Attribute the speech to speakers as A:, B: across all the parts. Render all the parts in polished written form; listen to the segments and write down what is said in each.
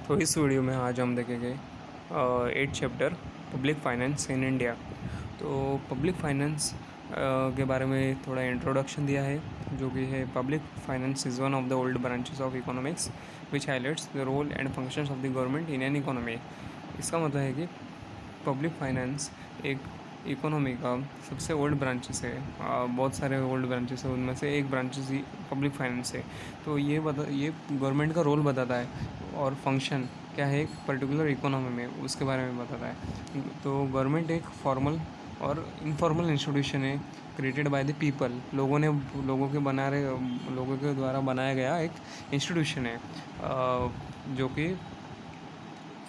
A: तो इस वीडियो में आज हम देखेंगे 8 chapter public finance in India. तो पब्लिक फाइनेंस के बारे में थोड़ा इंट्रोडक्शन दिया है, जो कि है public finance is one of the old branches of economics which highlights the role and functions of the government in an economy. इसका मतलब है कि पब्लिक फाइनेंस एक इकोनॉमी का सबसे ओल्ड ब्रांचेस है। बहुत सारे ओल्ड ब्रांचेस है, उनमें से एक ब्रांचेस ही पब्लिक फाइनेंस है। तो ये गवर्नमेंट का रोल बताता है और फंक्शन क्या है एक पर्टिकुलर इकोनॉमी में, उसके बारे में बताता है। तो गवर्नमेंट एक फॉर्मल और इनफॉर्मल इंस्टीट्यूशन है क्रिएटेड बाय द पीपल। लोगों के द्वारा बनाया गया एक इंस्टीट्यूशन है, जो कि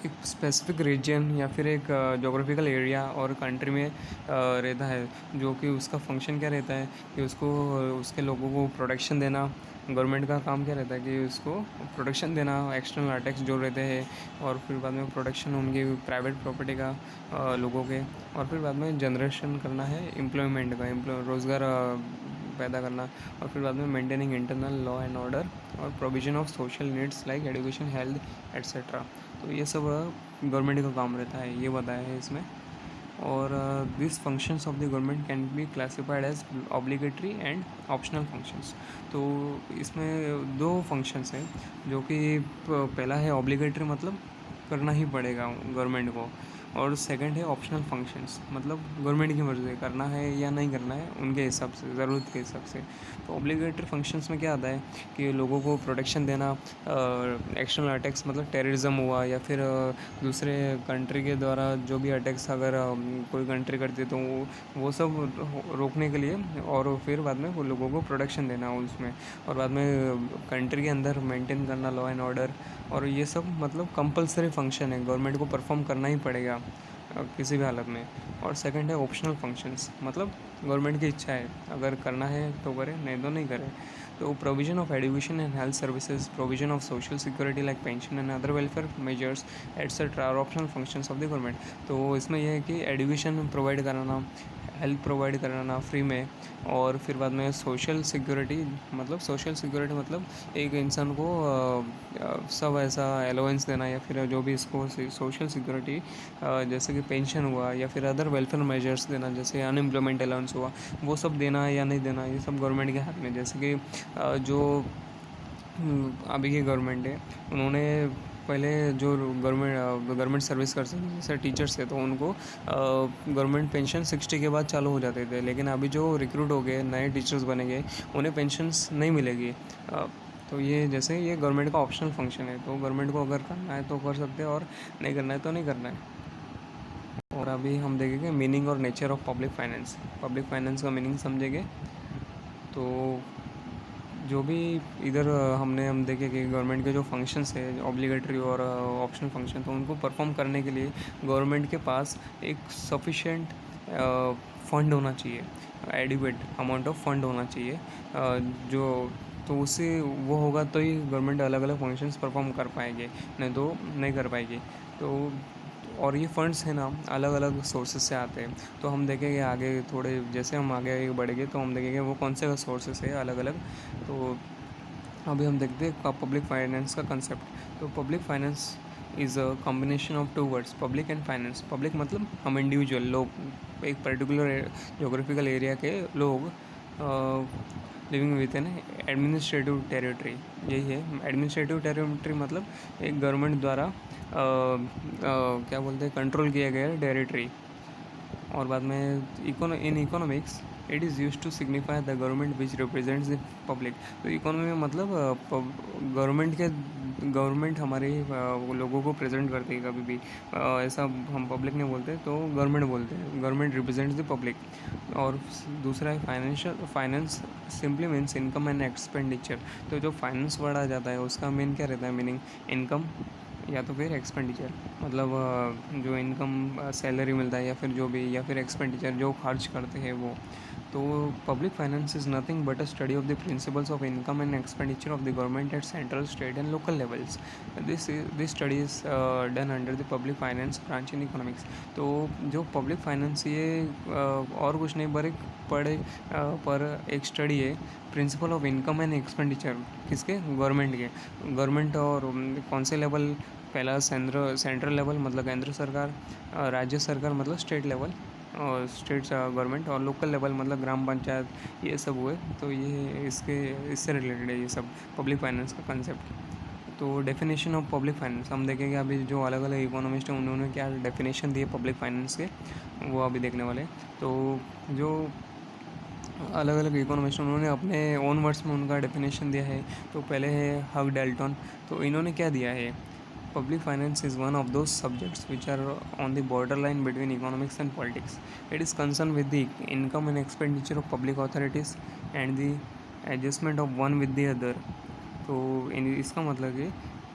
A: एक स्पेसिफिक रीजन या फिर एक जोग्राफिकल एरिया और कंट्री में रहता है, जो कि उसका फंक्शन क्या रहता है कि उसके लोगों को प्रोटेक्शन देना। गवर्नमेंट का काम क्या रहता है कि उसको प्रोटेक्शन देना एक्सटर्नल अटैक्स जो रहते हैं, और फिर बाद में प्रोटेक्शन उनकी प्राइवेट प्रॉपर्टी का, लोगों के, और फिर बाद में जनरेशन करना है एम्प्लॉयमेंट का, रोज़गार पैदा करना, और फिर बाद में maintaining internal law and order और provision of social needs like education, health etcetera. तो ये सब गवर्नमेंट का काम रहता है, ये बताया है इसमें। और this functions of the government can be classified as obligatory and optional functions. तो इसमें दो फंक्शंस हैं, जो कि पहला है ऑब्लिगेटरी, मतलब करना ही पड़ेगा गवर्नमेंट को, और सेकंड है ऑप्शनल फंक्शंस, मतलब गवर्नमेंट की मर्ज़ी करना है या नहीं करना है, उनके हिसाब से, ज़रूरत के हिसाब से। तो ऑब्लिगेटरी फंक्शंस में क्या आता है कि लोगों को प्रोटेक्शन देना, एक्सटर्नल अटैक्स मतलब टेररिज्म हुआ, या फिर दूसरे कंट्री के द्वारा जो भी अटैक्स अगर कोई कंट्री करती है तो वो सब रोकने के लिए, और फिर बाद में वो लोगों को प्रोटेक्शन देना उसमें, और बाद में कंट्री के अंदर मेंटेन करना लॉ एंड ऑर्डर। और ये सब मतलब कंपलसरी फंक्शन है, गवर्नमेंट को परफॉर्म करना ही पड़ेगा किसी भी हालत में। और सेकंड है ऑप्शनल फंक्शंस, मतलब गवर्नमेंट की इच्छा है, अगर करना है तो करे, नहीं तो नहीं करे। तो provision of education and health services, provision of social security like pension and other welfare measures etcetera are optional functions of the government. तो इसमें यह है कि एजुकेशन प्रोवाइड कराना, हेल्थ प्रोवाइड कराना फ्री में, और फिर बाद में सोशल सिक्योरिटी मतलब एक इंसान को सब ऐसा अलाउंस देना, या फिर जो भी इसको सोशल सिक्योरिटी जैसे कि पेंशन हुआ, या फिर अदर वेलफेयर मेजर्स देना, जैसे अनएम्प्लॉयमेंट अलाउंस हुआ, वो सब देना है या नहीं देना, ये सब गवर्नमेंट के हाथ में। जैसे कि जो अभी की गवर्नमेंट है, उन्होंने पहले जो गवर्नमेंट सर्विस कर सकते जैसे टीचर्स थे, तो उनको गवर्नमेंट पेंशन 60 के बाद चालू हो जाते थे, लेकिन अभी जो रिक्रूट हो गए, नए टीचर्स बनेंगे, उन्हें पेंशन्स नहीं मिलेगी। तो ये जैसे ये गवर्नमेंट का ऑप्शनल फंक्शन है, तो गवर्नमेंट को अगर करना है तो कर सकते हैं, और नहीं करना है तो नहीं करना है। और अभी हम देखेंगे मीनिंग और nature of public finance. Public finance का मीनिंग समझेंगे। तो जो भी इधर हम देखे कि गवर्नमेंट के जो फंक्शंस है ऑब्लिगेटरी और ऑप्शनल फंक्शन, तो उनको परफॉर्म करने के लिए गवर्नमेंट के पास एक सफिशेंट फंड होना चाहिए, एडिक्वेट अमाउंट ऑफ फंड होना चाहिए, जो तो उससे वो होगा तो ही गवर्नमेंट अलग अलग फंक्शंस परफॉर्म कर पाएंगे, नहीं तो नहीं कर पाएगी। तो और ये फंड्स है ना, अलग अलग सोर्सेज से आते हैं। तो हम देखेंगे आगे, थोड़े जैसे हम आगे बढ़ेंगे तो हम देखेंगे वो कौन से सोर्सेज है अलग अलग। तो अभी हम देखते हैं पब्लिक फाइनेंस का कंसेप्ट। तो public finance is a combination of two words, public and finance. Public मतलब हम इंडिविजुअल लोग, एक पर्टिकुलर जोग्राफिकल एरिया के लोग living with N administrative territory, यही है एडमिनिस्ट्रेटिव टेरिटरी, मतलब एक गवर्नमेंट द्वारा क्या बोलते हैं, कंट्रोल किया गया टेरिटरी। और बाद में in economics it is use to signify the government which represents the public. तो इकोनॉमी में मतलब गवर्नमेंट हमारे लोगों को प्रेजेंट करती है कभी भी, ऐसा हम पब्लिक नहीं बोलते, तो गवर्नमेंट बोलते हैं, गवर्नमेंट रिप्रेजेंट्स द पब्लिक। और दूसरा है finance simply means income and expenditure. तो जो फाइनेंस वर्ड आ जाता है उसका मेन क्या रहता है मीनिंग, इनकम या तो फिर एक्सपेंडिचर, मतलब जो इनकम सैलरी मिलता है, या फिर जो भी, या फिर एक्सपेंडिचर जो खर्च करते हैं वो। तो तो public finance is nothing but a study of the principles of income and expenditure of the government at central state and local levels. This study is done under the public finance branch in economics. तो जो public finance ये और कुछ नहीं पर एक study है principle of income and expenditure. किसके? गवर्नमेंट के. गवर्नमेंट और कौन से लेवल? पहला सेंट्रल लेवल मतलब केंद्र सरकार, राज्य सरकार मतलब स्टेट लेवल और स्टेट गवर्नमेंट, और लोकल लेवल मतलब ग्राम पंचायत, ये सब हुए. तो ये इससे रिलेटेड है ये सब पब्लिक फाइनेंस का कंसेप्ट. तो डेफिनेशन ऑफ पब्लिक फाइनेंस हम देखेंगे. अभी जो अलग अलग इकोनॉमिस्ट हैं उन्होंने क्या डेफिनेशन दिए पब्लिक फाइनेंस के, वो अभी देखने वाले. तो जो अलग अलग इकोनॉमिस्ट उन्होंने अपने ओन वर्ड्स में उनका डेफिनेशन दिया है. तो पहले है हग डेल्टन. तो इन्होंने क्या दिया है? Public finance is one of those subjects which are on the borderline between economics and politics. It is concerned with the income and expenditure of public authorities and the adjustment of one with the other. तो इसका मतलब कि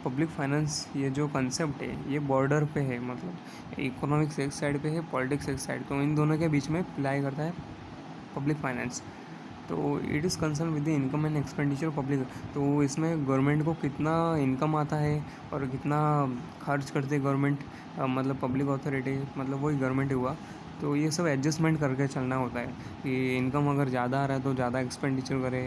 A: public finance ये जो concept है ये border पे है, मतलब इकोनॉमिक्स एक साइड पे है, पॉलिटिक्स एक साइड. तो इन दोनों के बीच में अप्लाई करता है पब्लिक फाइनेंस. तो it is concern with the income and expenditure public. तो इसमें गवर्नमेंट को कितना इनकम आता है और कितना खर्च करते हैं गवर्नमेंट, मतलब पब्लिक अथॉरिटी मतलब वही गवर्नमेंट हुआ. तो ये सब एडजस्टमेंट करके चलना होता है कि इनकम अगर ज़्यादा आ रहा है तो ज़्यादा एक्सपेंडिचर करे,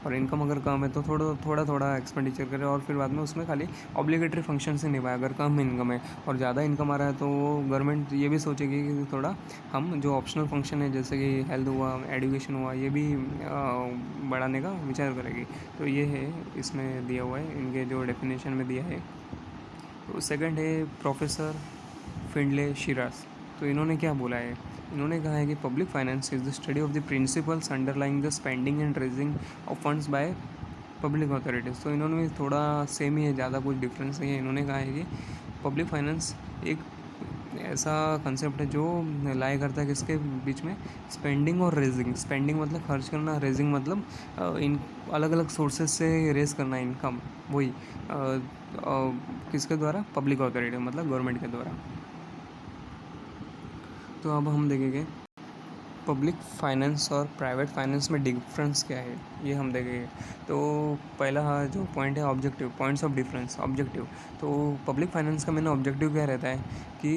A: और इनकम अगर कम है तो थोड़ा थोड़ा एक्सपेंडिचर करे, और फिर बाद में उसमें खाली ऑब्लिगेटरी फंक्शन से निभाए. अगर कम इनकम है और ज़्यादा इनकम आ रहा है तो गवर्नमेंट ये भी सोचेगी कि थोड़ा हम जो ऑप्शनल फंक्शन है जैसे कि हेल्थ हुआ, एजुकेशन हुआ, ये भी बढ़ाने का विचार करेगी. तो ये है इसमें दिया हुआ है, इनके जो डेफिनेशन में दिया है. तो सेकंड है प्रोफेसर फिंडले शिरास. तो इन्होंने क्या बोला है? इन्होंने कहा है कि public finance is the study of the principles underlying the spending and raising of funds by public authorities. तो इन्होंने भी थोड़ा सेम ही है, ज़्यादा कुछ डिफरेंस नहीं है. इन्होंने कहा है कि पब्लिक फाइनेंस एक ऐसा कंसेप्ट है जो लाई करता है किसके बीच में? स्पेंडिंग और रेजिंग. स्पेंडिंग मतलब खर्च करना, रेजिंग मतलब इन अलग अलग सोर्सेज से रेज करना इनकम, वही किसके द्वारा? पब्लिक अथॉरिटी मतलब गवर्नमेंट के द्वारा. तो अब हम देखेंगे पब्लिक फाइनेंस और प्राइवेट फाइनेंस में डिफरेंस क्या है, ये हम देखेंगे. तो पहला जो पॉइंट है objective, points of difference. Objective, तो पब्लिक फाइनेंस का मेन ऑब्जेक्टिव क्या रहता है कि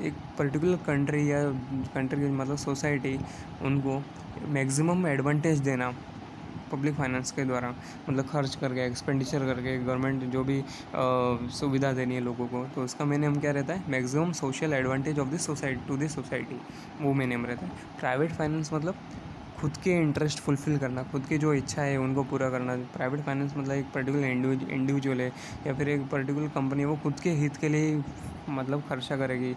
A: एक पर्टिकुलर कंट्री मतलब सोसाइटी, उनको मैक्सिमम एडवांटेज देना पब्लिक फाइनेंस के द्वारा, मतलब खर्च करके, एक्सपेंडिचर करके, गवर्नमेंट जो भी सुविधा देनी है लोगों को. तो उसका मेन एम क्या रहता है? Maximum social advantage of this society to this society, वो मेन एम रहता है. प्राइवेट फाइनेंस मतलब खुद के इंटरेस्ट फुलफ़िल करना, खुद की जो इच्छा है उनको पूरा करना. प्राइवेट फाइनेंस मतलब एक पर्टिकुलर इंडिविजुअल है या फिर एक पर्टिकुलर कंपनी, वो खुद के हित के लिए मतलब खर्चा करेगी,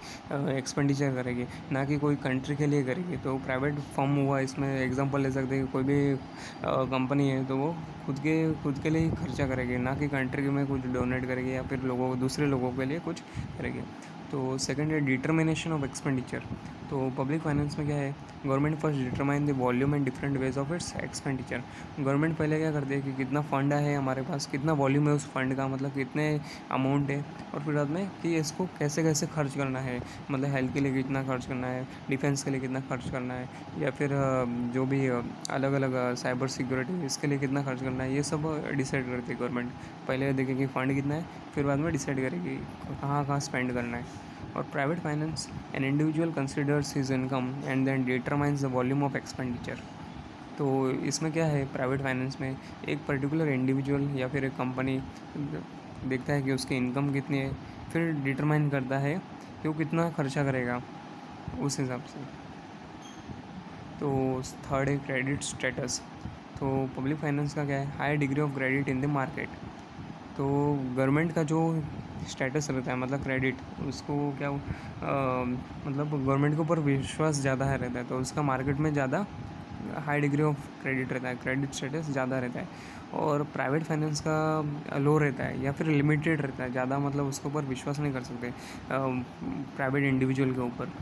A: एक्सपेंडिचर करेगी, ना कि कोई कंट्री के लिए करेगी. तो प्राइवेट फर्म हुआ, इसमें एग्जांपल ले सकते हैं कि कोई भी कंपनी है तो वो खुद के लिए ही खर्चा करेगी, ना कि कंट्री में कुछ डोनेट करेगी या फिर दूसरे लोगों के लिए कुछ करेगी. तो सेकंड है डिटर्मिनेशन ऑफ एक्सपेंडिचर. तो पब्लिक फाइनेंस में क्या है? Government first determine the volume and different ways of its expenditure. Government पहले क्या करती है कि कितना फ़ंड है हमारे पास, कितना वॉल्यूम है उस फंड का, मतलब कितने अमाउंट है, और फिर बाद में कि इसको कैसे कैसे खर्च करना है, मतलब हेल्थ के लिए कितना खर्च करना है, डिफेंस के लिए कितना खर्च करना है, या फिर जो भी अलग अलग साइबर सिक्योरिटी इसके लिए कितना खर्च करना है, ये सब डिसाइड करती है गवर्नमेंट. पहले देखेगी फ़ंड कितना है, फिर बाद में डिसाइड करेगी कहाँ कहाँ स्पेंड करना है. और private finance, an individual considers his income and then determines the volume of expenditure. तो इसमें क्या है? प्राइवेट फाइनेंस में एक पर्टिकुलर इंडिविजुअल या फिर एक कंपनी देखता है कि उसकी इनकम कितनी है, फिर डिटरमाइन करता है कि वो कितना खर्चा करेगा उस हिसाब से. तो थर्ड है क्रेडिट स्टेटस. तो पब्लिक फाइनेंस का क्या है? High degree of credit in the market. तो गवर्नमेंट का जो स्टेटस रहता है मतलब क्रेडिट, उसको क्या मतलब गवर्नमेंट के ऊपर विश्वास ज़्यादा है रहता है, तो उसका मार्केट में ज़्यादा हाई डिग्री ऑफ क्रेडिट रहता है, क्रेडिट स्टेटस ज़्यादा रहता है. और प्राइवेट फाइनेंस का लो रहता है या फिर लिमिटेड रहता है, ज़्यादा मतलब उसके ऊपर विश्वास नहीं कर सकते प्राइवेट इंडिविजुअल के ऊपर.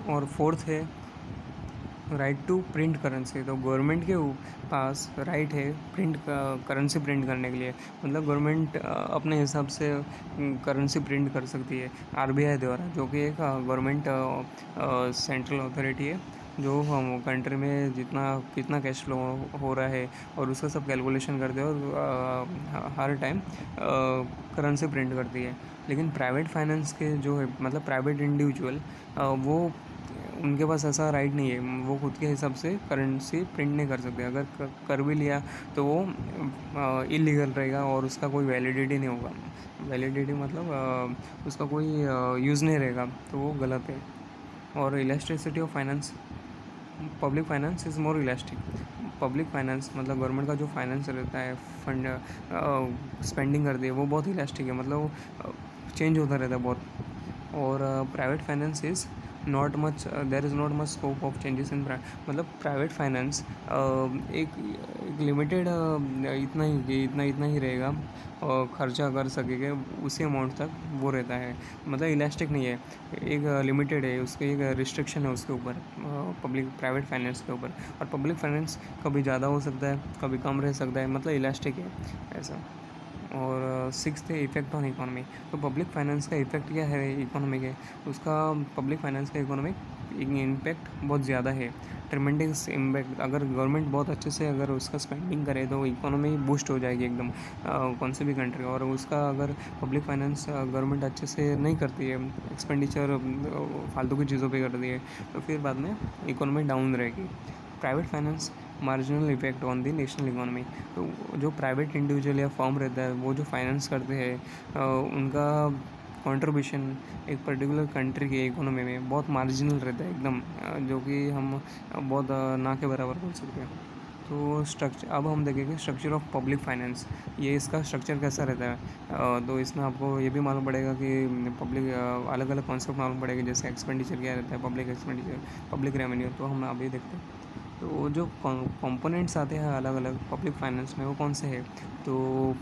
A: और फोर्थ है राइट टू प्रिंट करेंसी, तो गवर्नमेंट के पास राइट है प्रिंट करेंसी प्रिंट करने के लिए। मतलब गवर्नमेंट अपने हिसाब से करेंसी प्रिंट कर सकती है आरबीआई द्वारा, जो कि एक गवर्नमेंट सेंट्रल अथॉरिटी है, जो हम कंट्री में जितना कितना कैश फ्लो हो रहा है और उसका सब कैलकुलेशन करते हैं और हर टाइम करेंसी प्रिंट करती है। लेकिन प्राइवेट फाइनेंस के जो है, मतलब प्राइवेट इंडिविजुअल, वो उनके पास ऐसा राइट नहीं है, वो खुद के हिसाब से करेंसी प्रिंट नहीं कर सकते। अगर कर भी लिया तो वो इलीगल रहेगा और उसका कोई वैलिडिटी नहीं होगा। वैलिडिटी मतलब उसका कोई यूज़ नहीं रहेगा, तो वो गलत है। और elasticity of finance, public finance is more elastic. Public finance मतलब गवर्नमेंट का जो फाइनेंस रहता है, फंड स्पेंडिंग करती है, वो बहुत इलास्टिक है, मतलब चेंज होता रहता है बहुत। और private finance is not much, there is not much scope of changes in मतलब प्राइवेट फाइनेंस एक लिमिटेड इतना ही रहेगा और खर्चा कर सकेगा उसी अमाउंट तक वो रहता है, मतलब इलास्टिक नहीं है, एक लिमिटेड है, उसके एक रिस्ट्रिक्शन है उसके ऊपर, पब्लिक प्राइवेट फाइनेंस के ऊपर। और पब्लिक फाइनेंस कभी ज़्यादा हो सकता है, कभी कम रह सकता है, मतलब इलास्टिक है ऐसा। और सिक्स्थ है इफेक्ट ऑन इकोनॉमी। तो पब्लिक फाइनेंस का इफेक्ट क्या है इकोनॉमी के, उसका पब्लिक फाइनेंस का इकोनॉमिक इम्पैक्ट बहुत ज़्यादा है, ट्रिमेंडस इम्पैक्ट। अगर गवर्नमेंट बहुत अच्छे से अगर उसका स्पेंडिंग करे तो इकोनॉमी बूस्ट हो जाएगी एकदम, कौन से भी कंट्री। और उसका अगर पब्लिक फाइनेंस गवर्नमेंट अच्छे से नहीं करती है, एक्सपेंडिचर फालतू की चीज़ों पे करती है, तो फिर बाद में इकोनॉमी डाउन रहेगी। Private finance marginal effect on the national economy. तो जो प्राइवेट इंडिविजुअल या फर्म रहता है, वो जो फाइनेंस करते हैं, उनका कंट्रीब्यूशन एक पर्टिकुलर कंट्री की इकोनॉमी में बहुत मार्जिनल रहता है एकदम, जो कि हम बहुत ना के बराबर बोल सकते हैं। तो स्ट्रक्चर, अब हम देखेंगे स्ट्रक्चर ऑफ पब्लिक फाइनेंस, ये इसका स्ट्रक्चर कैसा रहता है। तो इसमें आपको ये भी मालूम पड़ेगा कि पब्लिक अलग अलग कॉन्सेप्ट मालूम पड़ेगा, जैसे एक्सपेंडिचर क्या रहता है, पब्लिक एक्सपेंडिचर, पब्लिक रेवेन्यू। तो हम अभी देखते हैं। तो जो कंपोनेंट्स आते हैं अलग अलग पब्लिक फाइनेंस में, वो कौन से हैं। तो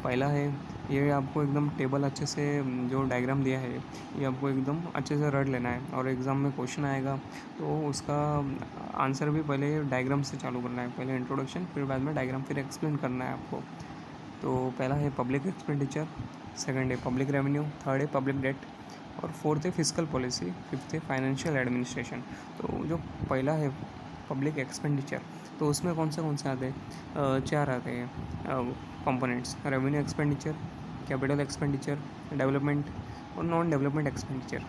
A: पहला है, ये आपको एकदम टेबल अच्छे से जो डायग्राम दिया है, ये आपको एकदम अच्छे से रट लेना है, और एग्ज़ाम में क्वेश्चन आएगा तो उसका आंसर भी पहले डायग्राम से चालू करना है, पहले इंट्रोडक्शन, फिर बाद में डायग्राम, फिर एक्सप्लेन करना है आपको। तो पहला है पब्लिक एक्सपेंडिचर, सेकंड है पब्लिक रेवेन्यू, थर्ड है पब्लिक डेट, और फोर्थ है फिजिकल पॉलिसी, फिफ्थ है फाइनेंशियल एडमिनिस्ट्रेशन। तो जो पहला है पब्लिक एक्सपेंडिचर, तो उसमें कौन से आते हैं, चार आते हैं components, revenue expenditure, capital expenditure, development और नॉन डेवलपमेंट एक्सपेंडिचर।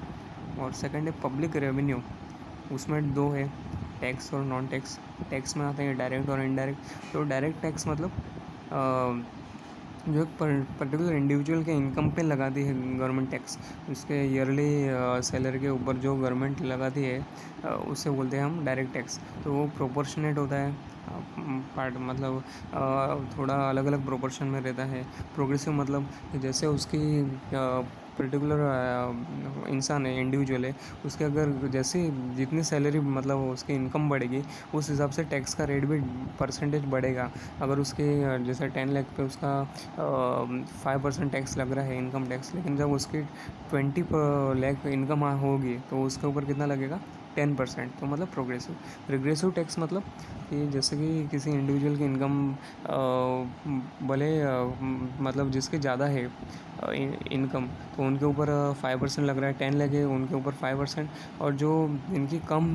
A: और सेकंड है पब्लिक रेवेन्यू, उसमें दो है, टैक्स और नॉन टैक्स। टैक्स में आते हैं डायरेक्ट और इनडायरेक्ट। तो डायरेक्ट टैक्स मतलब जो एक पर्टिकुलर इंडिविजुअल के इनकम पे लगाती है गवर्नमेंट टैक्स, उसके ईयरली सैलरी के ऊपर जो गवर्नमेंट लगाती है, उससे बोलते हैं हम डायरेक्ट टैक्स। तो वो प्रोपोर्शनेट होता है, पार्ट मतलब थोड़ा अलग अलग प्रोपोर्शन में रहता है। प्रोग्रेसिव मतलब जैसे उसकी पर्टिकुलर इंसान है, इंडिविजुअल है, उसके अगर जैसे जितनी सैलरी मतलब उसकी इनकम बढ़ेगी, उस हिसाब से टैक्स का रेट भी परसेंटेज बढ़ेगा। अगर उसके जैसे 10 लाख पे उसका 5% टैक्स लग रहा है, इनकम टैक्स, लेकिन जब उसकी 20 लाख लाख इनकम होगी तो उसके ऊपर कितना लगेगा, 10%। तो मतलब प्रोग्रेसिव। रिग्रेसिव टैक्स मतलब कि जैसे कि किसी इंडिविजुअल की इनकम भले मतलब जिसके ज़्यादा है इनकम, तो उनके ऊपर 5% लग रहा है, 10 लाख है उनके ऊपर 5%, और जो इनकी कम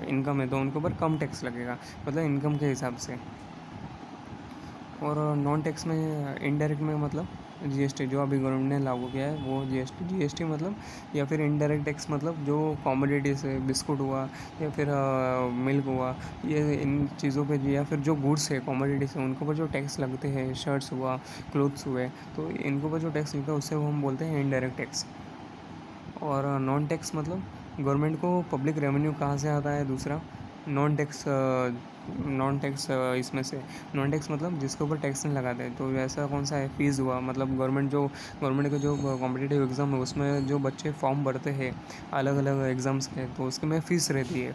A: इनकम है तो उनके ऊपर कम टैक्स लगेगा, मतलब इनकम के हिसाब से। और नॉन टैक्स में इनडायरेक्ट में मतलब जीएसटी, जो अभी गवर्नमेंट ने लागू किया है वो जीएसटी मतलब, या फिर इनडायरेक्ट टैक्स मतलब जो कॉमोडिटीज़ है, बिस्कुट हुआ या फिर मिल्क हुआ, ये इन चीज़ों पे, या फिर जो गुड्स है कॉमोडिटीज़ है उनके ऊपर जो टैक्स लगते हैं, शर्ट्स हुआ, क्लोथ्स हुए, तो इनके ऊपर जो टैक्स लगता है उससे हम बोलते हैं इनडायरेक्ट टैक्स। और नॉन टैक्स मतलब गवर्नमेंट को पब्लिक रेवेन्यू कहाँ से आता है, दूसरा नॉन टैक्स इसमें से, नॉन टैक्स मतलब जिसके ऊपर टैक्स नहीं लगाते। तो ऐसा कौन सा है, फीस हुआ, मतलब गवर्नमेंट के जो कॉम्पिटिटिव एग्ज़ाम है उसमें जो बच्चे फॉर्म भरते हैं अलग अलग एग्ज़ाम्स के, तो उसके में फ़ीस रहती है,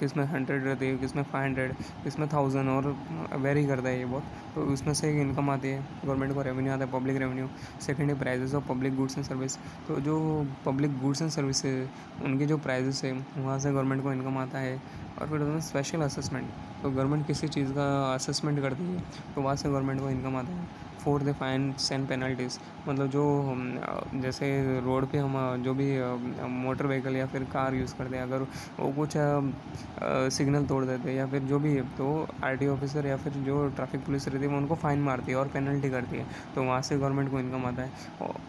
A: किस में 100 रहती है, किस में 500, किस में 1000, और वेरी करता है ये बहुत। तो उसमें से एक इनकम आती है, गवर्नमेंट को रेवेन्यू आता है, पब्लिक रेवेन्यू। सेकेंड है prices of public goods and service. तो जो पब्लिक गुड्स एंड सर्विसेज उनके जो प्राइजेस है वहाँ से गवर्नमेंट को इनकम आता है। और फिर उसमें स्पेशल असेसमेंट, तो गवर्नमेंट किसी चीज़ का असेसमेंट करती है तो वहाँ से गवर्नमेंट को इनकम आता है। फोर्थ है फाइन्स एंड पेनल्टीज़, मतलब जो जैसे रोड पे हम जो भी मोटर व्हीकल या फिर कार यूज़ करते हैं, अगर वो कुछ सिग्नल तोड़ देते हैं या फिर जो भी है, तो आरटीओ ऑफिसर या फिर जो ट्रैफिक पुलिस रहती है वो उनको फ़ाइन मारती है और पेनल्टी करती है, तो वहाँ से गवर्नमेंट को इनकम आता है।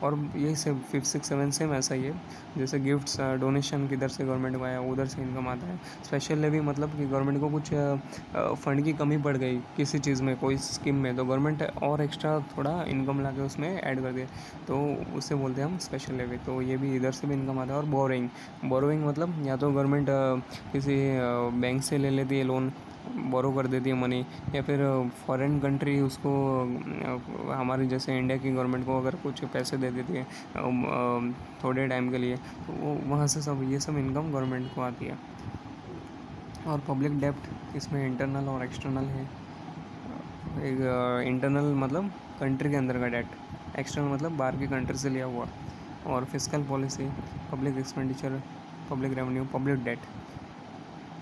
A: और यही से 5, 6, 7 सेम ऐसा ही है, जैसे गिफ्ट्स डोनेशन किधर से गवर्नमेंट को आया उधर से इनकम आता है। स्पेशल लेवी मतलब कि गवर्नमेंट को कुछ फ़ंड की कमी पड़ गई किसी चीज़ में, कोई स्कीम में, तो गवर्नमेंट और एक्स्ट्रा थोड़ा इनकम ला के उसमें ऐड कर दे, तो उससे बोलते हैं हम स्पेशल लेवी। तो ये भी इधर से भी इनकम आता है। और बोरोइंग, बोरोइंग मतलब या तो गवर्नमेंट किसी बैंक से ले लेती है लोन, बोरो कर देती है मनी, या फिर फॉरेन कंट्री उसको हमारी जैसे इंडिया की गवर्नमेंट को अगर कुछ पैसे दे देती है थोड़े टाइम के लिए, तो वो वहाँ से सब ये सब इनकम गवर्नमेंट को आती है। और पब्लिक डेप्ट, इसमें इंटरनल और एक्सटर्नल है। एक इंटरनल मतलब कंट्री के अंदर का डेट, एक्सटर्नल मतलब बाहर की कंट्री से लिया हुआ। और fiscal policy, public expenditure, public revenue, public debt,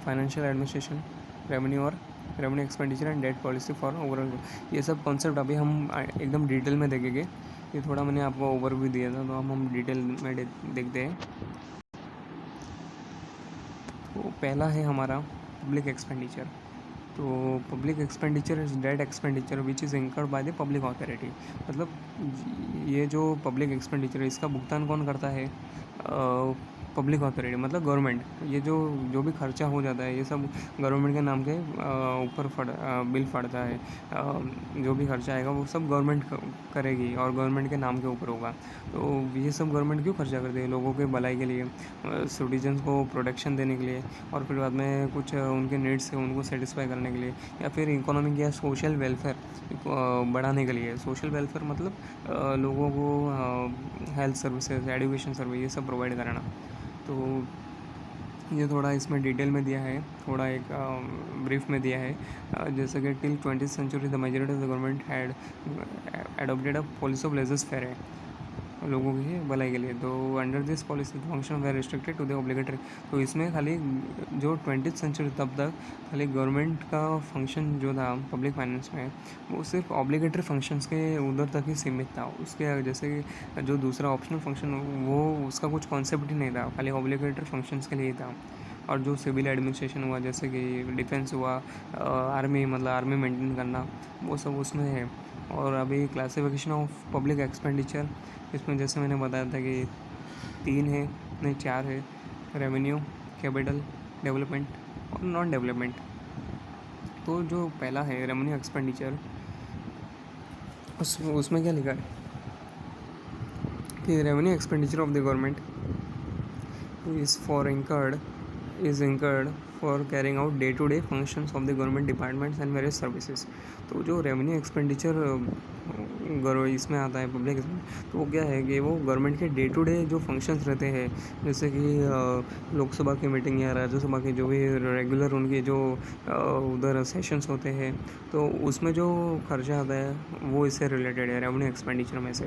A: financial administration, revenue और revenue expenditure and debt policy for overall. ये सब कॉन्सेप्ट अभी हम एकदम डिटेल में देखेंगे। ये थोड़ा मैंने आपको ओवरव्यू दिया था, तो हम डिटेल में देखते हैं। तो पहला है हमारा पब्लिक एक्सपेंडिचर। तो public expenditure is that expenditure which is incurred by the public authority, मतलब ये जो पब्लिक एक्सपेंडिचर है इसका भुगतान कौन करता है? पब्लिक अथॉरिटी मतलब गवर्नमेंट। ये जो जो भी खर्चा हो जाता है ये सब गवर्नमेंट के नाम के ऊपर बिल फटता है। जो भी खर्चा आएगा वो सब गवर्नमेंट करेगी और गवर्नमेंट के नाम के ऊपर होगा। तो ये सब गवर्नमेंट क्यों खर्चा करती है? लोगों के भलाई के लिए, सिटीजन्स को प्रोटेक्शन देने के लिए, और फिर बाद में कुछ उनके नीड्स है उनको सेटिस्फाई करने के लिए, या फिर इकोनॉमिक या सोशल वेलफेयर बढ़ाने के लिए। सोशल वेलफेयर मतलब लोगों को हेल्थ सर्विसेज, एजुकेशन सर्विस, ये सब प्रोवाइड कराना। तो ये थोड़ा इसमें डिटेल में दिया है, थोड़ा एक ब्रीफ में दिया है। जैसे कि till 20th century the majority of the government had adopted a policy of laissez faire है, लोगों की भलाई के लिए। तो under this policy function were restricted to the obligatory. तो इसमें खाली जो 20th सेंचुरी तब तक खाली गवर्नमेंट का फंक्शन जो था पब्लिक फाइनेंस में, वो सिर्फ ऑब्लिगेटरी फंक्शंस के उधर तक ही सीमित था। उसके जैसे कि जो दूसरा ऑप्शनल फंक्शन वो उसका कुछ कॉन्सेप्ट ही नहीं था, खाली ऑब्लिगेटरी फंक्शंस के लिए ही था। और जो सिविल एडमिनिस्ट्रेशन हुआ, जैसे कि डिफेंस हुआ, आर्मी मतलब आर्मी मेंटेन करना, वो सब उसमें है। और अभी क्लासिफिकेशन ऑफ पब्लिक एक्सपेंडिचर, इसमें जैसे मैंने बताया था कि 3 है, नहीं 4 है, रेवेन्यू, कैपिटल, डेवलपमेंट और नॉन डेवलपमेंट। तो जो पहला है रेवेन्यू एक्सपेंडिचर, उसमें क्या लिखा है कि revenue expenditure of the government is incurred for carrying out day to day functions of the government departments and various services। तो जो रेवेन्यू एक्सपेंडिचर इसमें आता है पब्लिक, तो वो क्या है कि वो गवर्नमेंट के डे टू डे जो फंक्शंस रहते हैं, जैसे कि लोकसभा की मीटिंग या राज्यसभा के जो भी रेगुलर उनके जो उधर सेशंस होते हैं, तो उसमें जो खर्चा आता है वो इससे रिलेटेड है रेवेन्यू एक्सपेंडिचर में से।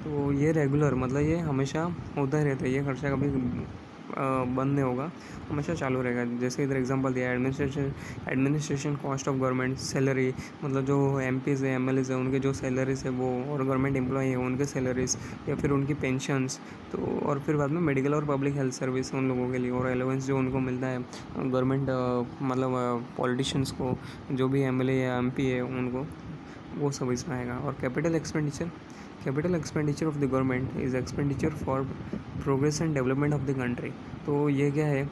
A: तो ये रेगुलर मतलब ये हमेशा होता ही रहता है, ये खर्चा कभी बंद नहीं होगा, हमेशा चालू रहेगा। जैसे इधर एग्जांपल दिया है administration cost of government, salary मतलब जो एमपीज़ है, एमएलएज़ है, उनके जो सैलरीज है वो, और गवर्नमेंट एम्प्लॉई है उनके सैलरीज, या फिर उनकी पेंशन्स। तो और फिर बाद में मेडिकल और पब्लिक हेल्थ सर्विस उन लोगों के लिए, और एलोवेंस जो उनको मिलता है गवर्नमेंट मतलब पॉलिटिशियंस को, जो भी एमएलए या एमपी है उनको, वो सब इसमें आएगा। और capital expenditure of the government is expenditure for progress and development of the country. तो ये क्या है,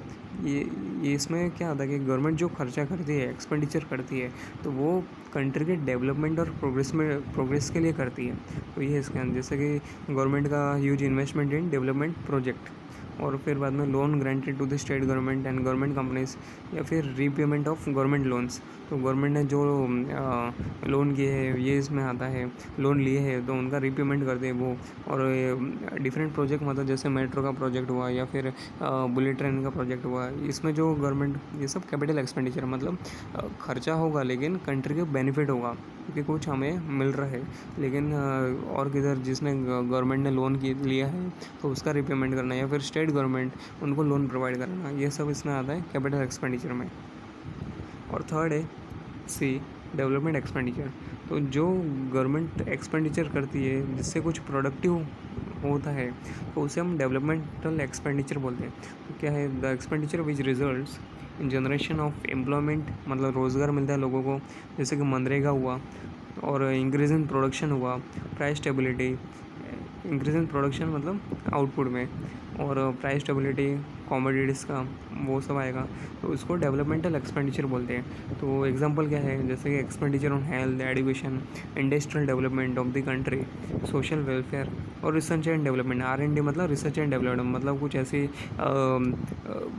A: ये इसमें क्या होता है कि गवर्नमेंट जो खर्चा करती है, एक्सपेंडिचर करती है, तो वो कंट्री के डेवलपमेंट और प्रोग्रेस के लिए करती है। तो ये इसके अंदर जैसे कि गवर्नमेंट का huge investment in development project, और फिर बाद में loan granted to the state government and government companies, या फिर रीपेमेंट ऑफ गवर्नमेंट लोन्स। तो गवर्नमेंट ने जो लोन किए हैं ये इसमें आता है, लोन लिए हैं तो उनका रीपेमेंट करते हैं वो। और डिफरेंट प्रोजेक्ट मतलब जैसे मेट्रो का प्रोजेक्ट हुआ या फिर बुलेट ट्रेन का प्रोजेक्ट हुआ, इसमें जो गवर्नमेंट, ये सब कैपिटल एक्सपेंडिचर मतलब खर्चा होगा लेकिन कंट्री को बेनिफिट होगा क्योंकि कुछ हमें मिल रहा है। लेकिन और किधर जिसने गवर्नमेंट ने लोन लिया है तो उसका रीपेमेंट करना, या फिर स्टेट गवर्नमेंट उनको लोन प्रोवाइड करना, ये सब इसमें आता है कैपिटल एक्सपेंडिचर में। और थर्ड है सी, डेवलपमेंट एक्सपेंडिचर। तो जो गवर्नमेंट एक्सपेंडिचर करती है जिससे कुछ प्रोडक्टिव होता है तो उसे हम डेवलपमेंटल एक्सपेंडिचर बोलते हैं। तो क्या है, the expenditure which results in generation of employment, मतलब रोज़गार मिलता है लोगों को, जैसे कि मनरेगा हुआ, और इंक्रीज इन प्रोडक्शन हुआ, price stability, increase in production मतलब आउटपुट में, और प्राइस स्टेबिलिटी कॉमोडिटीज़ का, वो सब आएगा, तो उसको डेवलपमेंटल एक्सपेंडिचर बोलते हैं। तो एग्जांपल क्या है, जैसे कि expenditure on health, education, industrial development of the country, social welfare और रिसर्च एंड डेवलपमेंट। R&D मतलब रिसर्च एंड डेवलपमेंट, मतलब कुछ ऐसी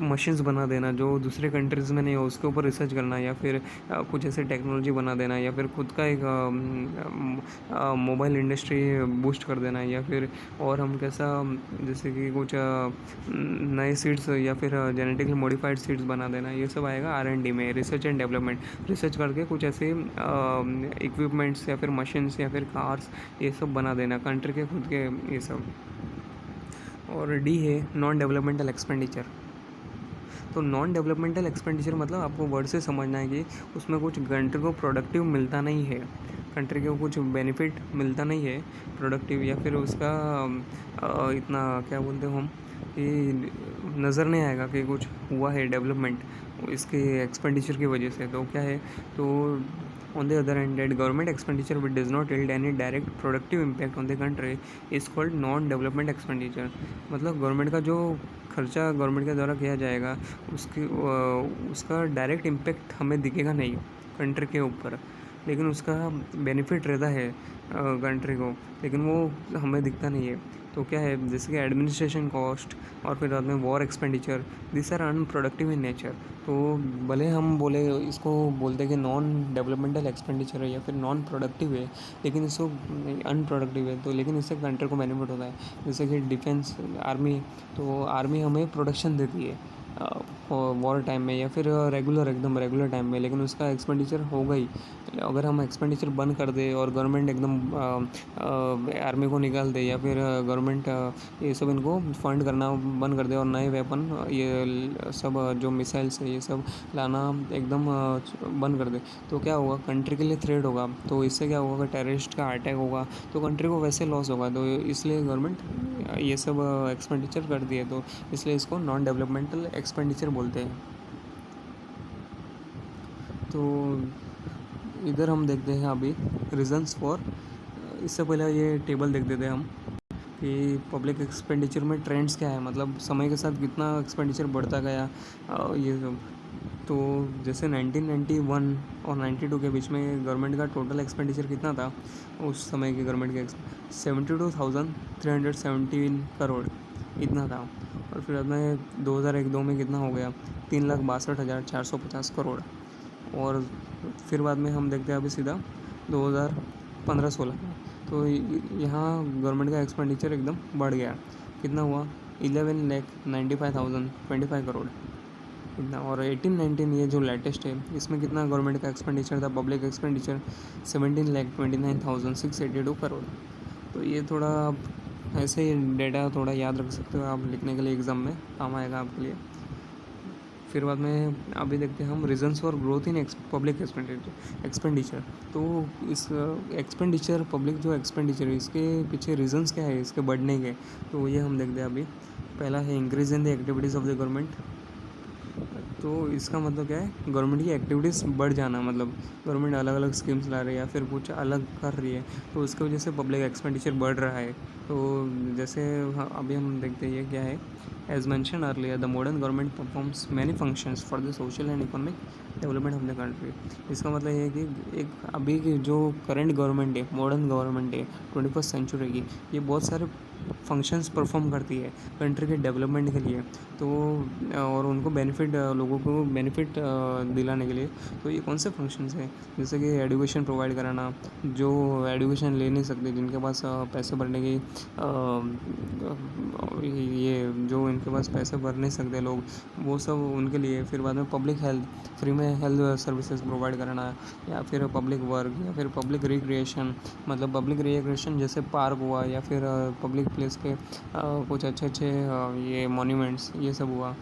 A: मशीन्स बना देना जो दूसरे कंट्रीज़ में नहीं हो, उसके ऊपर रिसर्च करना, या फिर कुछ ऐसे टेक्नोलॉजी बना देना, या फिर खुद का एक मोबाइल इंडस्ट्री बूस्ट कर देना, या फिर और हम कैसा, जैसे कि कुछ नए सीड्स या फिर जेनेटिकली मॉडिफाइड सीड्स बना देना, ये सब आएगा R&D में, रिसर्च एंड डेवलपमेंट। रिसर्च करके कुछ ऐसे इक्विपमेंट्स या फिर मशीन्स या फिर कार्स ये सब बना देना कंट्री के खुद के, ये सब। और डी है नॉन डेवलपमेंटल एक्सपेंडिचर। तो नॉन डेवलपमेंटल एक्सपेंडिचर मतलब आपको वर्ड से समझना है कि उसमें कुछ कंट्री को प्रोडक्टिव मिलता नहीं है, कंट्री को कुछ बेनिफिट मिलता नहीं है प्रोडक्टिव, या फिर उसका इतना क्या बोलते हो हम, कि नज़र नहीं आएगा कि कुछ हुआ है डेवलपमेंट इसके एक्सपेंडिचर की वजह से। तो क्या है, तो on the other hand that government expenditure which does not yield any direct productive impact on the country is called non development expenditure. मतलब गवर्नमेंट का जो खर्चा गवर्नमेंट के द्वारा किया जाएगा उसका डायरेक्ट इम्पैक्ट हमें दिखेगा नहीं कंट्री के ऊपर, लेकिन उसका बेनिफिट रहता है कंट्री को, लेकिन वो हमें दिखता नहीं है। तो क्या है, जैसे कि एडमिनिस्ट्रेशन कॉस्ट और फिर बाद में war expenditure, this are unproductive in nature. तो भले हम बोले इसको बोलते हैं कि नॉन डेवलपमेंटल एक्सपेंडिचर है या फिर नॉन प्रोडक्टिव है, लेकिन इसको अनप्रोडक्टिव है, तो लेकिन इससे कंट्री को बेनिफिट होता है। जैसे कि डिफेंस आर्मी, तो आर्मी हमें प्रोडक्शन देती है वॉर टाइम में या फिर रेगुलर एकदम रेगुलर टाइम में, लेकिन उसका एक्सपेंडिचर हो गई। अगर हम एक्सपेंडिचर बंद कर दे और गवर्नमेंट एकदम आर्मी को निकाल दे, या फिर गवर्नमेंट ये सब इनको फंड करना बंद कर दे और नए वेपन ये सब जो मिसाइल्स है ये सब लाना एकदम बंद कर दे, तो क्या होगा, कंट्री के लिए थ्रेट होगा। तो इससे क्या होगा, टेररिस्ट का अटैक होगा तो कंट्री को वैसे लॉस होगा। तो इसलिए गवर्नमेंट ये सब एक्सपेंडिचर करती है, तो इसलिए इसको नॉन डेवलपमेंटल एक्सपेंडिचर बोलते हैं। तो इधर हम देखते हैं अभी रीजंस फॉर, इससे पहले ये टेबल देख देते हैं हम कि पब्लिक एक्सपेंडिचर में ट्रेंड्स क्या है, मतलब समय के साथ कितना एक्सपेंडिचर बढ़ता गया ये सब। तो जैसे 1991 और 92 के बीच में गवर्नमेंट का टोटल एक्सपेंडिचर कितना था, उस समय के गवर्नमेंट के 72,317 करोड़ इतना था। और फिर बाद में 2001-2 में कितना हो गया, 3,62,450 करोड़। और फिर बाद में हम देखते हैं अभी सीधा 2015-16 में, तो यहाँ गवर्नमेंट का एक्सपेंडिचर एकदम बढ़ गया, कितना हुआ, 11,95,025 करोड़ इतना। और 18-19 ये जो लेटेस्ट है इसमें कितना गवर्नमेंट का एक्सपेंडिचर था, पब्लिक एक्सपेंडिचर 17,29,682 करोड़। तो ये थोड़ा आप ऐसे ही डेटा थोड़ा याद रख सकते हो आप, लिखने के लिए एग्ज़ाम में काम आएगा आपके लिए। फिर बाद में अभी देखते हैं हम reasons for growth in public expenditure. तो इस एक्सपेंडिचर, पब्लिक जो एक्सपेंडिचर है इसके पीछे रीजंस क्या है इसके बढ़ने के, तो ये हम देखते हैं अभी। पहला है increase in the activities of the government. तो इसका मतलब क्या है, गवर्नमेंट की एक्टिविटीज़ बढ़ जाना, मतलब गवर्नमेंट अलग अलग स्कीम्स ला रही है या फिर कुछ अलग कर रही है, तो उसकी वजह से पब्लिक एक्सपेंडिचर बढ़ रहा है। तो जैसे अभी हम देखते हैं ये क्या है, as mention earlier the modern government performs many functions for the social and economic development of the country. इसका मतलब ये है कि एक अभी की जो करंट गवर्नमेंट है, मॉडर्न गवर्नमेंट है 21st सेंचुरी की, ये बहुत सारे फंक्शंस परफॉर्म करती है कंट्री के डेवलपमेंट के लिए। तो और उनको बेनिफिट, लोगों को बेनिफिट दिलाने के लिए। तो ये कौन से फंक्शंस हैं, जैसे कि एजुकेशन प्रोवाइड कराना, जो एजुकेशन ले नहीं सकते, जिनके पास पैसे भरने की ये जो इनके पास पैसे भर नहीं सकते लोग, वो सब उनके लिए। फिर बाद में पब्लिक हेल्थ, फ्री में हेल्थ सर्विसेज प्रोवाइड कराना, या फिर पब्लिक वर्क, या फिर पब्लिक रिक्रिएशन, मतलब पब्लिक रिक्रिएशन जैसे पार्क हुआ या फिर पब्लिक प्लेस बेस पे कुछ अच्छे ये मॉन्यूमेंट्स ये सब हुआ।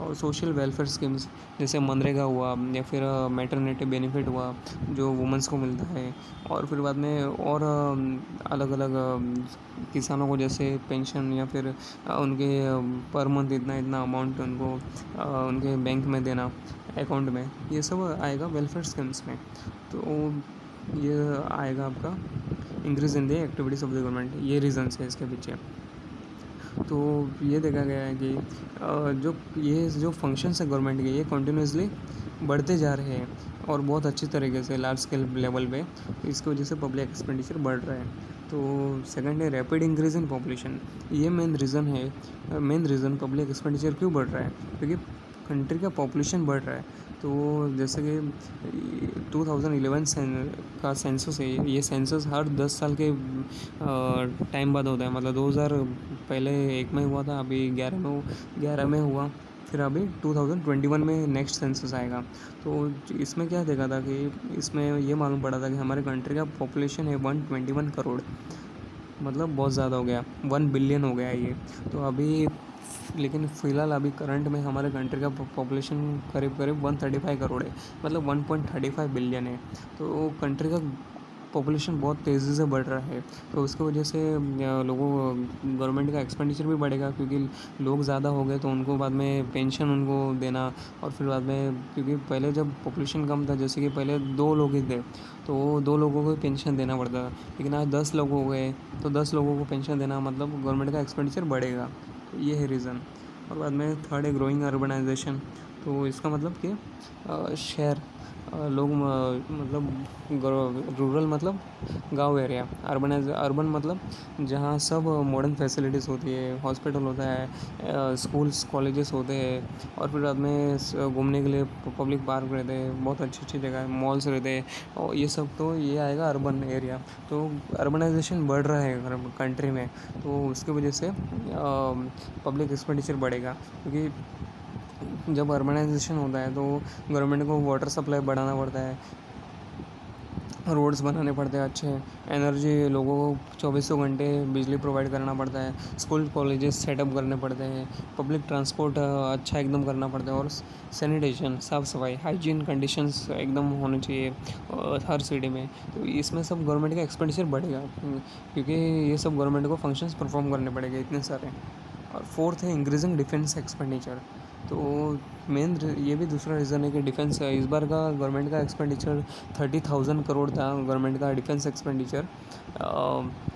A: और सोशल वेलफेयर स्कीम्स जैसे मनरेगा हुआ या फिर मैटरनिटी बेनिफिट हुआ जो वुमेंस को मिलता है। और फिर बाद में और अलग अलग किसानों को जैसे पेंशन या फिर उनके पर मंथ इतना इतना अमाउंट उनको उनके बैंक में देना अकाउंट में, ये सब आएगा वेलफेयर स्कीम्स में। तो ये आएगा आपका increase in the activities of the government, ये रीज़न्स है इसके पीछे। तो ये देखा गया है कि जो फंक्शंस है गवर्नमेंट के ये कंटिन्यूसली बढ़ते जा रहे हैं और बहुत अच्छी तरीके से लार्ज स्केल लेवल पे, इसकी वजह से पब्लिक एक्सपेंडिचर बढ़ रहा है। तो सेकंड है रैपिड इंक्रीज इन पॉपुलेशन, ये मेन रीज़न पब्लिक एक्सपेंडिचर क्यों बढ़ रहा है, क्योंकि कंट्री का पॉपुलेशन बढ़ रहा है। तो जैसे कि 2011 का सेंसस है, ये सेंसस हर 10 साल के टाइम बाद होता है। मतलब 2000 पहले एक में हुआ था, अभी 11 में हुआ, फिर अभी 2021 में नेक्स्ट सेंसस आएगा। तो इसमें क्या देखा था कि इसमें ये मालूम पड़ा था कि हमारे कंट्री का पॉपुलेशन है 121 करोड़, मतलब बहुत ज़्यादा हो गया, 1 बिलियन हो गया ये। तो अभी लेकिन फ़िलहाल अभी करंट में हमारे कंट्री का पॉपुलेशन करीब 135 करोड़ है, मतलब 1.35 बिलियन है। तो कंट्री का पॉपुलेशन बहुत तेज़ी से बढ़ रहा है। तो उसकी वजह से गवर्नमेंट का एक्सपेंडिचर भी बढ़ेगा, क्योंकि लोग ज़्यादा हो गए तो उनको बाद में पेंशन उनको देना। और फिर बाद में क्योंकि पहले जब पॉपुलेशन कम था, जैसे कि पहले 2 लोग ही थे तो 2 लोगों को पेंशन देना पड़ता था, लेकिन आज 10 लोग हो गए तो 10 लोगों को पेंशन देना, मतलब गवर्नमेंट का एक्सपेंडिचर बढ़ेगा। तो ये है रीज़न। और बाद में थर्ड है ग्रोइंग अर्बनाइजेशन। तो इसका मतलब कि शहर लोग मतलब रूरल मतलब गांव एरिया, अर्बन मतलब जहां सब मॉडर्न फैसिलिटीज़ होती है, हॉस्पिटल होता है, स्कूल्स कॉलेजेस होते हैं। और फिर बाद में घूमने के लिए पब्लिक पार्क रहते हैं, बहुत अच्छी जगह है, मॉल्स रहते हैं और ये सब। तो ये आएगा अर्बन एरिया। तो अर्बनाइजेशन बढ़ रहा है कंट्री में, तो उसकी वजह से पब्लिक एक्सपेंडिचर बढ़ेगा। क्योंकि जब अर्बनाइजेशन होता है तो गवर्नमेंट को वाटर सप्लाई बढ़ाना पड़ता है, रोड्स बनाने पड़ते हैं अच्छे, एनर्जी लोगों को 24 घंटे बिजली प्रोवाइड करना पड़ता है, स्कूल कॉलेजेस सेटअप करने पड़ते हैं, पब्लिक ट्रांसपोर्ट अच्छा एकदम करना पड़ता है, और सैनिटेशन साफ़ सफाई हाइजीन कंडीशंस एकदम होने चाहिए हर सिटी में। तो इसमें सब गवर्नमेंट का एक्सपेंडिचर बढ़ेगा, क्योंकि ये सब गवर्नमेंट को फंक्शंस परफॉर्म करने पड़ेंगे इतने सारे। और फोर्थ है इंक्रीजिंग डिफेंस एक्सपेंडिचर। तो ये भी दूसरा रीज़न है कि डिफेंस इस बार का गवर्नमेंट का एक्सपेंडिचर 30,000 करोड़ था, गवर्नमेंट का डिफेंस एक्सपेंडिचर।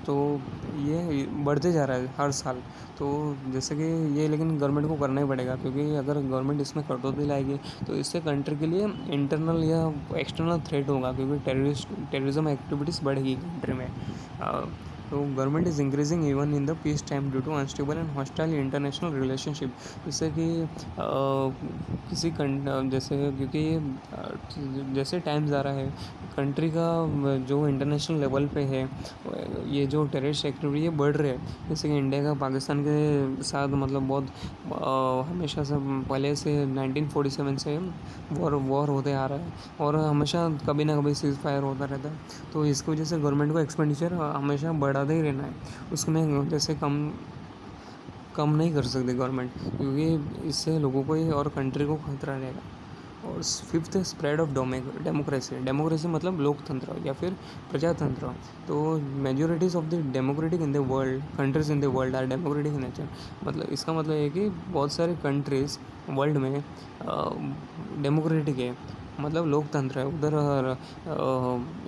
A: तो ये बढ़ते जा रहा है हर साल। तो जैसे कि ये लेकिन गवर्नमेंट को करना ही पड़ेगा, क्योंकि अगर गवर्नमेंट इसमें कटौती लाएगी तो इससे कंट्री के लिए इंटरनल या एक्सटर्नल थ्रेट होगा, क्योंकि टेररिज्म एक्टिविटीज़ बढ़ेगी कंट्री में। तो government is increasing even in the peace time due to unstable and hostile international relationship. जिससे कि जैसे क्योंकि जैसे टाइम जा रहा है कंट्री का जो इंटरनेशनल लेवल पे है, ये जो टेररिस्ट एक्टिविटी ये बढ़ रहे हैं। जैसे कि इंडिया का पाकिस्तान के साथ मतलब बहुत हमेशा से पहले से 1947 से वॉर होते आ रहा है, और हमेशा कभी ना कभी सीज़ फायर होता रहता है। तो इसकी वजह से गवर्नमेंट को एक्सपेंडिचर हमेशा बढ़ाते ही रहना है, उसमें जैसे कम नहीं कर सकती गवर्नमेंट, क्योंकि इससे लोगों को ही और कंट्री को खतरा रहेगा। और फिफ्थ है स्प्रेड ऑफ डेमोक्रेसी मतलब लोकतंत्र या फिर प्रजातंत्र। तो majorities of the democratic in the world countries in the world are democratic nature. मतलब इसका मतलब है कि बहुत सारे कंट्रीज़ वर्ल्ड में डेमोक्रेटिक है, मतलब लोकतंत्र है। उधर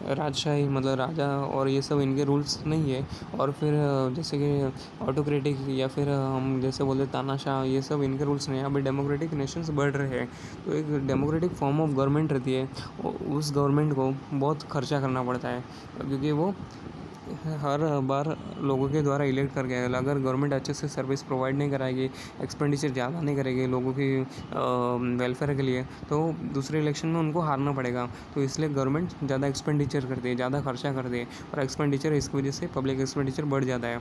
A: राजशाही मतलब राजा और ये सब इनके रूल्स नहीं है। और फिर जैसे कि ऑटोक्रेटिक या फिर हम जैसे बोलते तानाशाह, ये सब इनके रूल्स नहीं है। अभी डेमोक्रेटिक नेशंस बढ़ रहे हैं, तो एक डेमोक्रेटिक फॉर्म ऑफ गवर्नमेंट रहती है, उस गवर्नमेंट को बहुत खर्चा करना पड़ता है, क्योंकि वो हर बार लोगों के द्वारा इलेक्ट करके आएगा। अगर गवर्नमेंट अच्छे से सर्विस प्रोवाइड नहीं कराएगी, एक्सपेंडिचर ज़्यादा नहीं करेगी लोगों की वेलफेयर के लिए, तो दूसरे इलेक्शन में उनको हारना पड़ेगा। तो इसलिए गवर्नमेंट ज़्यादा एक्सपेंडिचर करती है, ज़्यादा खर्चा करती है, और एक्सपेंडिचर इसकी वजह से पब्लिक एक्सपेंडिचर बढ़ जाता है।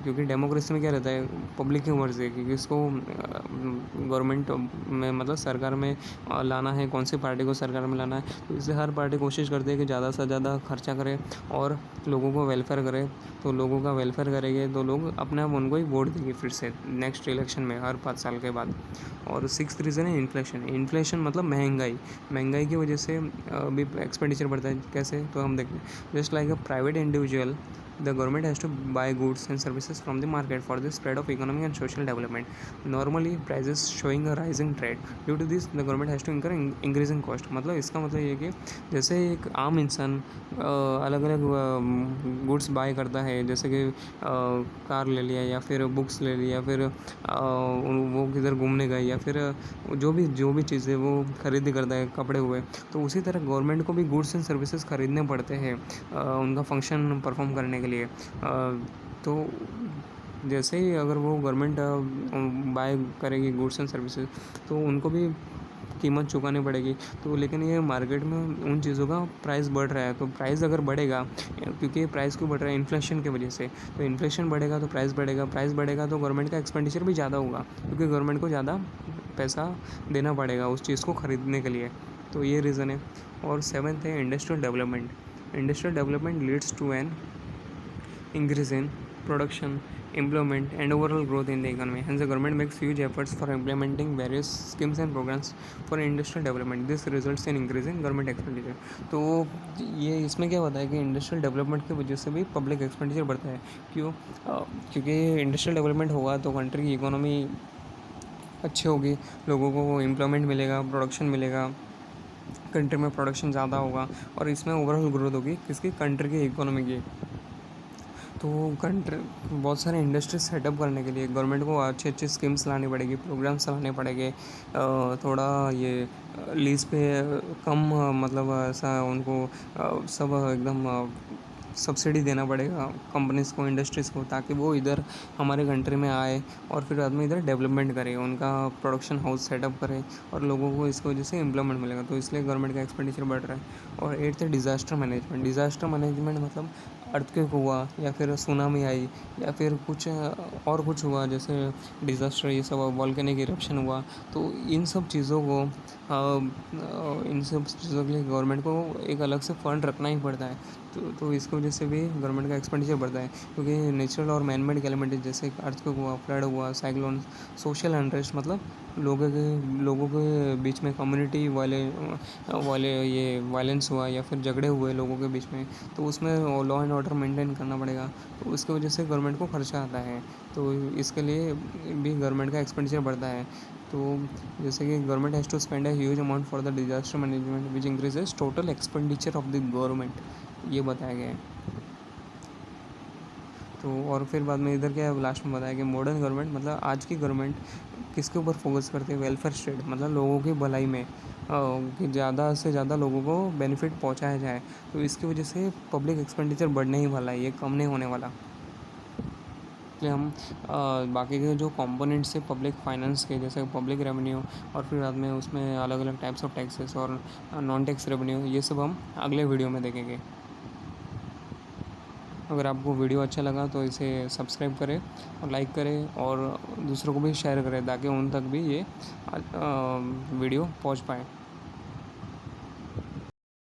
A: क्योंकि डेमोक्रेसी में क्या रहता है, पब्लिक की मर्ज़ी है कि किसको गवर्नमेंट में मतलब सरकार में लाना है, कौन सी पार्टी को सरकार में लाना है। तो इससे हर पार्टी कोशिश करती है कि ज़्यादा से ज़्यादा खर्चा करे और लोगों को वेलफेयर करे। तो लोगों का वेलफेयर करेंगे तो लोग अपने आप उनको ही वोट देंगे फिर से नेक्स्ट इलेक्शन में हर 5 साल के बाद। और सिक्स्थ रीज़न है इन्फ्लेशन। इन्फ्लेशन मतलब महंगाई की वजह से अभी एक्सपेंडिचर बढ़ता है। कैसे, तो हम देखते हैं just like a private individual, the government has to buy goods and services from the market for the spread of economic and social development. Normally prices showing a rising trend. Due to this the government has to incur increasing cost. मतलब इसका मतलब ये है कि जैसे एक आम इंसान अलग अलग गुड्स बाय करता है, जैसे कि कार ले लिया या फिर बुक्स ले लिया, फिर वो किधर घूमने गए, या फिर जो भी चीज़ें वो खरीदी करता है, कपड़े हुए, तो उसी तरह गवर्नमेंट को भी गुड्स एंड सर्विसेज खरीदने पड़ते हैं उनका फंक्शन परफॉर्म करने के लिए। तो जैसे ही अगर वो गवर्नमेंट बाय करेगी गुड्स एंड सर्विसेज, तो उनको भी कीमत चुकानी पड़ेगी। तो लेकिन ये मार्केट में उन चीज़ों का प्राइस बढ़ रहा है, तो प्राइस अगर बढ़ेगा, क्योंकि प्राइस क्यों बढ़ रहा है, इन्फ्लेशन की वजह से। तो इन्फ्लेशन बढ़ेगा तो प्राइस बढ़ेगा तो गवर्नमेंट का एक्सपेंडिचर भी ज़्यादा होगा, क्योंकि गवर्नमेंट को ज़्यादा पैसा देना पड़ेगा उस चीज़ को ख़रीदने के लिए। तो ये रीज़न है। और सेवन्थ है industrial development leads to an increase in production, employment, and overall growth in the economy. Hence, the government makes huge efforts for implementing various schemes and programs for industrial development. This results in increasing government expenditure. तो ये इसमें क्या होता है कि industrial development की वजह से भी पब्लिक एक्सपेंडिचर बढ़ता है। क्यों? क्योंकि इंडस्ट्रियल डेवलपमेंट होगा तो कंट्री की इकोनॉमी अच्छी होगी, लोगों को एम्प्लॉयमेंट मिलेगा, प्रोडक्शन मिलेगा, कंट्री में प्रोडक्शन ज़्यादा होगा, और इसमें ओवरऑल ग्रोथ होगी किसकी, कंट्री की इकोनॉमी की। तो कंट्री बहुत सारे इंडस्ट्रीज सेटअप करने के लिए गवर्नमेंट को अच्छी स्कीम्स लानी पड़ेगी, प्रोग्राम्स लाने पड़ेंगे। थोड़ा ये लीज पे कम मतलब ऐसा उनको सब एकदम सब्सिडी देना पड़ेगा कंपनीज़ को, इंडस्ट्रीज़ को, ताकि वो इधर हमारे कंट्री में आए और फिर आदमी इधर डेवलपमेंट करे, उनका प्रोडक्शन हाउस सेटअप करे और लोगों को इसकी वजह से एम्प्लॉयमेंट मिलेगा। तो इसलिए गवर्नमेंट का एक्सपेंडिचर बढ़ रहा है। और एट्थ है डिज़ास्टर मैनेजमेंट मतलब अर्थक्वेक हुआ या फिर सुनामी आई या फिर कुछ हुआ, जैसे डिज़ास्टर, ये सब वॉल्केनिक इरप्शन हुआ, तो इन सब चीज़ों के लिए गवर्नमेंट को एक अलग से फंड रखना ही पड़ता है। तो इसकी वजह से भी गवर्नमेंट का एक्सपेंडिचर बढ़ता है, क्योंकि नेचुरल और मैन मेड कैलेमिटीज जैसे अर्थक्वेक हुआ, फ्लड हुआ, साइक्लोन, सोशल अनरेस्ट मतलब लोगों के बीच में कम्युनिटी वाले ये वायलेंस हुआ या फिर झगड़े हुए लोगों के बीच में, तो उसमें लॉ एंड ऑर्डर मेंटेन करना पड़ेगा। तो उसकी वजह से गवर्नमेंट को खर्चा आता है, तो इसके लिए भी गवर्नमेंट का एक्सपेंडिचर बढ़ता है। तो जैसे कि government has to spend a huge amount for the disaster management which increases total expenditure of the government, ये बताया गया है। तो और फिर बाद में इधर क्या लास्ट में बताया कि मॉडर्न गवर्नमेंट मतलब आज की गवर्नमेंट किसके ऊपर फोकस करती है, वेलफेयर स्टेट मतलब लोगों की भलाई में, कि ज़्यादा से ज़्यादा लोगों को बेनिफिट पहुंचाया जाए। तो इसकी वजह से पब्लिक एक्सपेंडिचर बढ़ने ही वाला है, ये कम नहीं होने वाला। इसलिए हम बाकी के जो कंपोनेंट्स है पब्लिक फाइनेंस के, जैसे पब्लिक रेवेन्यू और फिर बाद में उसमें अलग अलग टाइप्स ऑफ टैक्सेस और नॉन टैक्स रेवेन्यू, ये सब हम अगले वीडियो में देखेंगे। अगर आपको वीडियो अच्छा लगा तो इसे सब्सक्राइब करें और लाइक करें और दूसरों को भी शेयर करें, ताकि उन तक भी ये वीडियो पहुंच पाए।